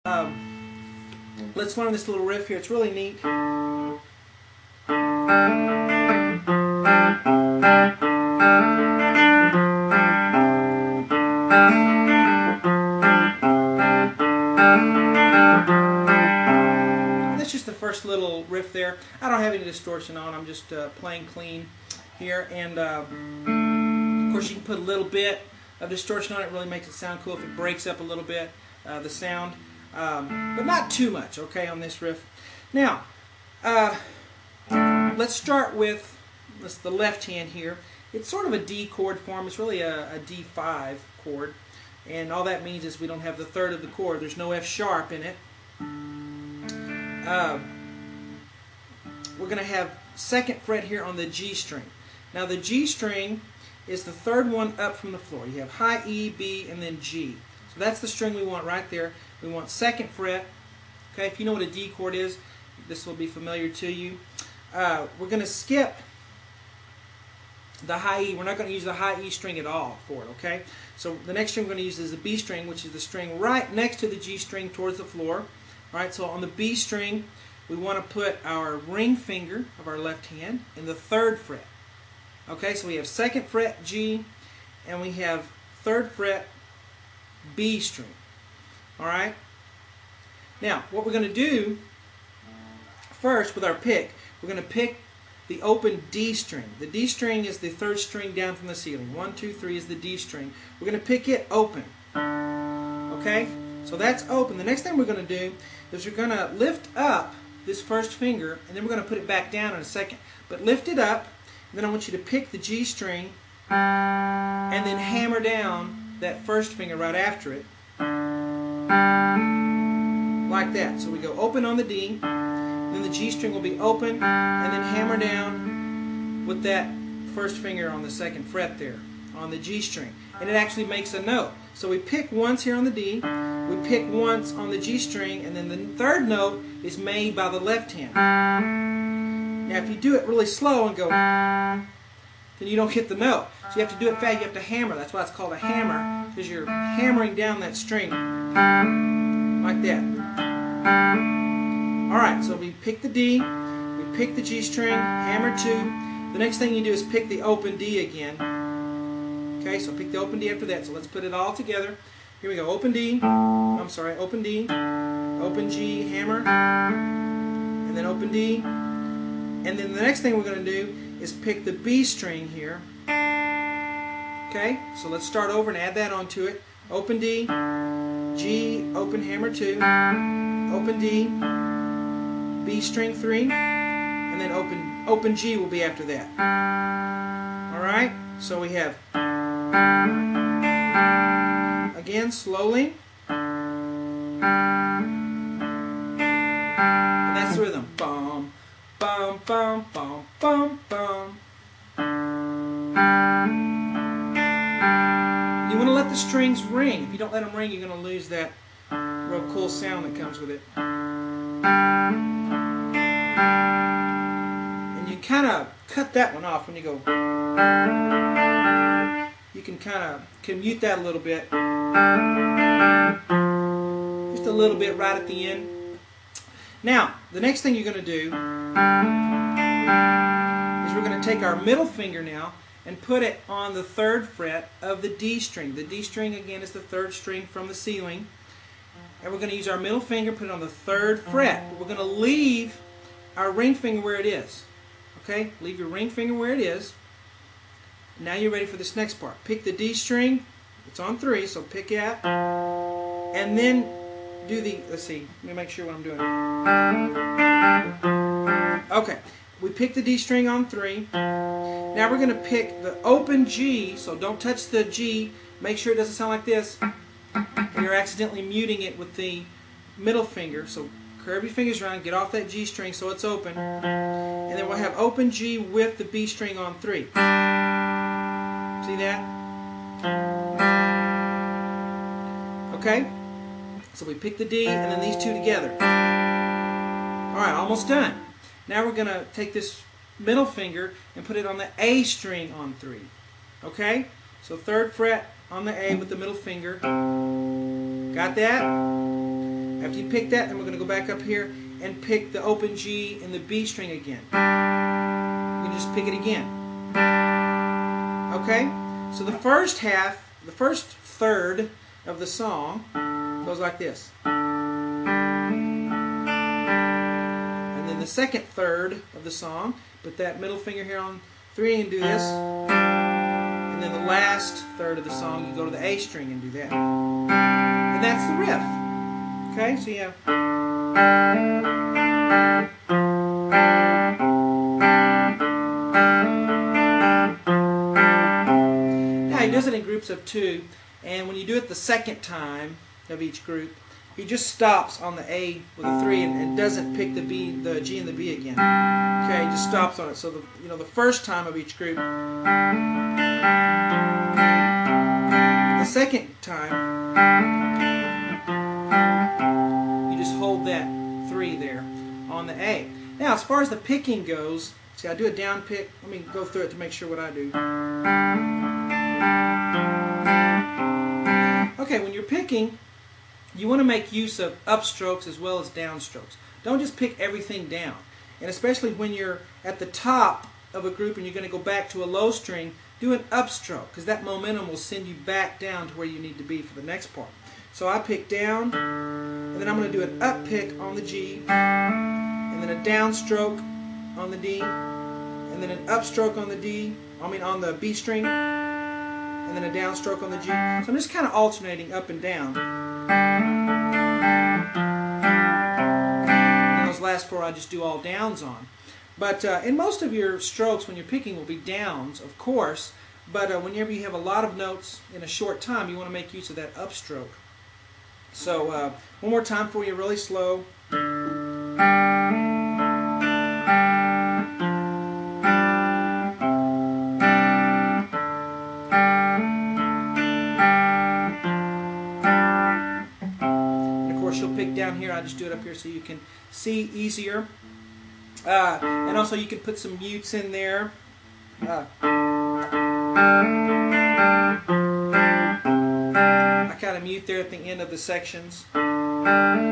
Let's learn this little riff here. It's really neat. That's just the first little riff there. I don't have any distortion on. I'm just playing clean here. And of course you can put a little bit of distortion on it. It really makes it sound cool if it breaks up a little bit, the sound. But not too much, okay, on this riff. Now, let's start with the left hand here. It's sort of a D chord form. It's really a D5 chord. And all that means is we don't have the third of the chord. There's no F sharp in it. We're going to have second fret here on the G string. Now the G string is the third one up from the floor. You have high E, B, and then G. So that's the string we want right there. We want second fret. Okay, if you know what a D chord is, this will be familiar to you. We're going to skip the high E. We're not going to use the high E string at all for it, okay? So the next string we're going to use is the B string, which is the string right next to the G string towards the floor. All right, so on the B string, we want to put our ring finger of our left hand in the third fret. Okay, so we have second fret G, and we have third fret B string. All right? Now, what we're going to do first with our pick, we're going to pick the open D string. The D string is the third string down from the ceiling. 1, 2, 3 is the D string. We're going to pick it open. Okay? So that's open. The next thing we're going to do is we're going to lift up this first finger, and then we're going to put it back down in a second. But lift it up, and then I want you to pick the G string and then hammer down that first finger right after it. Like that. So we go open on the D, then the G string will be open, and then hammer down with that first finger on the second fret there, on the G string. And it actually makes a note. So we pick once here on the D, we pick once on the G string, and then the third note is made by the left hand. Now if you do it really slow and go, then you don't get the note. So you have to do it fast, you have to hammer. That's why it's called a hammer, because you're hammering down that string like that. Alright, so we pick the D, we pick the G string, hammer 2. The next thing you do is pick the open D again. Okay, so pick the open D after that. So let's put it all together. Here we go, open D, open D, open G, hammer, and then open D. And then the next thing we're going to do is pick the B string here. Okay, so let's start over and add that onto it. Open D, G, open hammer 2, open D, B string 3, and then open G will be after that. Alright, so we have, again, slowly, and that's the rhythm. Bum, bum, bum, bum, bum, bum. You want to let the strings ring. If you don't let them ring, you're going to lose that real cool sound that comes with it. And you kind of cut that one off when you go. You can mute that a little bit. Just a little bit right at the end. Now, the next thing you're going to do is we're going to take our middle finger now and put it on the third fret of the D string. The D string, again, is the third string from the ceiling. And we're going to use our middle finger, put it on the third fret. But we're going to leave our ring finger where it is. Okay? Leave your ring finger where it is. Now you're ready for this next part. Pick the D string. It's on 3, so pick it. And then do the, let's see, let me make sure what I'm doing. Okay. We pick the D string on 3. Now we're going to pick the open G, so don't touch the G. Make sure it doesn't sound like this. You're accidentally muting it with the middle finger. So curve your fingers around, get off that G string so it's open. And then we'll have open G with the B string on 3. See that? Okay? So we pick the D and then these two together. Alright, almost done. Now we're going to take this middle finger and put it on the A string on 3. Okay? So third fret on the A with the middle finger. Got that? After you pick that, then we're going to go back up here and pick the open G and the B string again. You can just pick it again. Okay? So the first half, the first third of the song goes like this. And then the second third of the song, put that middle finger here on 3 and do this. And then the last third of the song, you go to the A string and do that. And that's the riff. Okay, so you have. Now he does it in groups of 2, and when you do it the second time of each group, he just stops on the A with a 3 and doesn't pick the B, the G and the B again. Okay, he just stops on it. So the first time of each group, the second time, you just hold that 3 there on the A. Now, as far as the picking goes, see, I do a down pick. Let me go through it to make sure what I do. Okay, when you're picking, you want to make use of upstrokes as well as downstrokes. Don't just pick everything down. And especially when you're at the top of a group and you're going to go back to a low string, do an upstroke, because that momentum will send you back down to where you need to be for the next part. So I pick down, and then I'm going to do an up pick on the G, and then a downstroke on the D, and then an upstroke on the on the B string, and then a downstroke on the G. So I'm just kind of alternating up and down. And those last 4 I just do all downs on. But in most of your strokes, when you're picking, will be downs, of course. But whenever you have a lot of notes in a short time, you want to make use of that upstroke. So one more time for you, really slow. And of course, you'll pick down here. I just do it up here so you can see easier. And also you can put some mutes in there. I kind of mute there at the end of the sections. And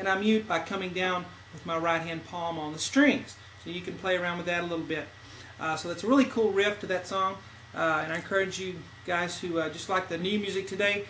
I mute by coming down with my right hand palm on the strings. So you can play around with that a little bit. So that's a really cool riff to that song. And I encourage you guys who just like the new music today,